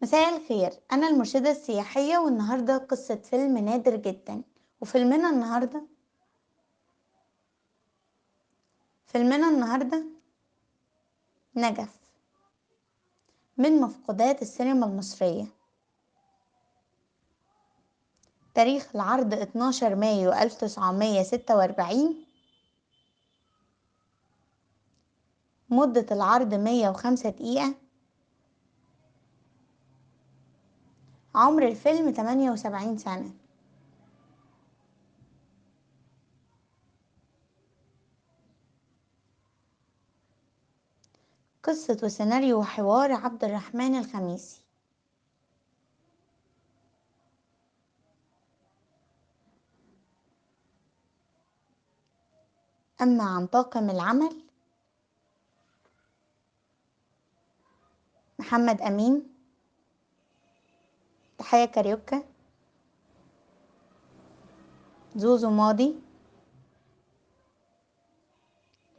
مساء الخير، أنا المرشدة السياحية والنهاردة قصة فيلم نادر جدا. وفيلمنا النهاردة فيلمنا النهاردة نجف، من مفقودات السينما المصرية. تاريخ العرض 12 مايو 1946. مدة العرض 105 دقيقة. عمر الفيلم 78 سنة. قصة وسيناريو وحوار عبد الرحمن الخميسي. أما عن طاقم العمل: محمد أمين، تحية كاريوكا، زوزو ماضي،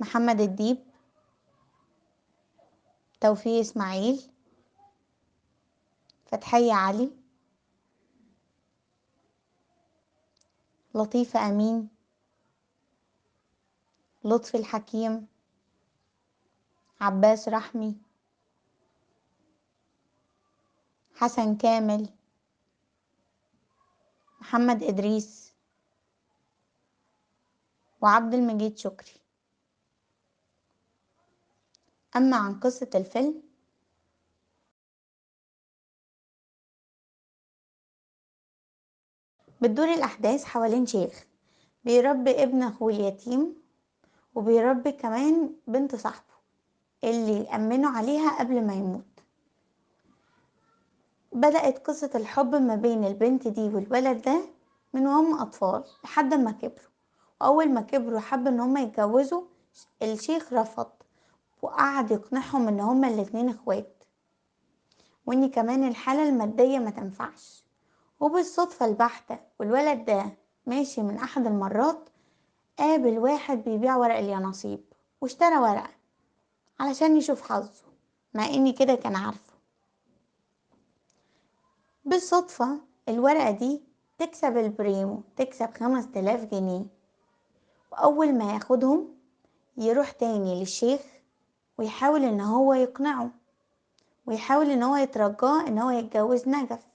محمد الديب، توفيق إسماعيل، فتحية علي، لطيفة أمين، لطفي الحكيم، عباس رحمي، حسن كامل، محمد إدريس، وعبد المجيد شكري. أما عن قصة الفيلم: بتدور الأحداث حوالين شيخ بيربي ابن أخوه اليتيم، وبيربي كمان بنت صاحبه اللي يأمنوا عليها قبل ما يموت. بدأت قصة الحب ما بين البنت دي والولد ده من وهم أطفال لحد ما كبروا. وأول ما كبروا حب إن هما يتجوزوا. الشيخ رفض وقعد يقنعهم إن هما الاتنين اخوات، وإن كمان الحالة المادية ما تنفعش. وبالصدفة البحتة والولد ده ماشي من أحد المرات، قابل واحد بيبيع ورق اليانصيب واشترى ورقة علشان يشوف حظه، مع إني كده كان عارفه. بالصدفة الورقة دي تكسب البريمو، تكسب 5000 جنيه. وأول ما ياخدهم يروح تاني للشيخ ويحاول إن هو يقنعه، ويحاول إن هو يترجاه إن هو يتجوز نجف.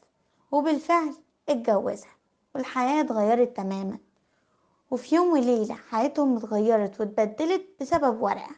وبالفعل اتجوزها، والحياة اتغيرت تماما. وفي يوم وليلة حياتهم اتغيرت واتبدلت بسبب ورقة.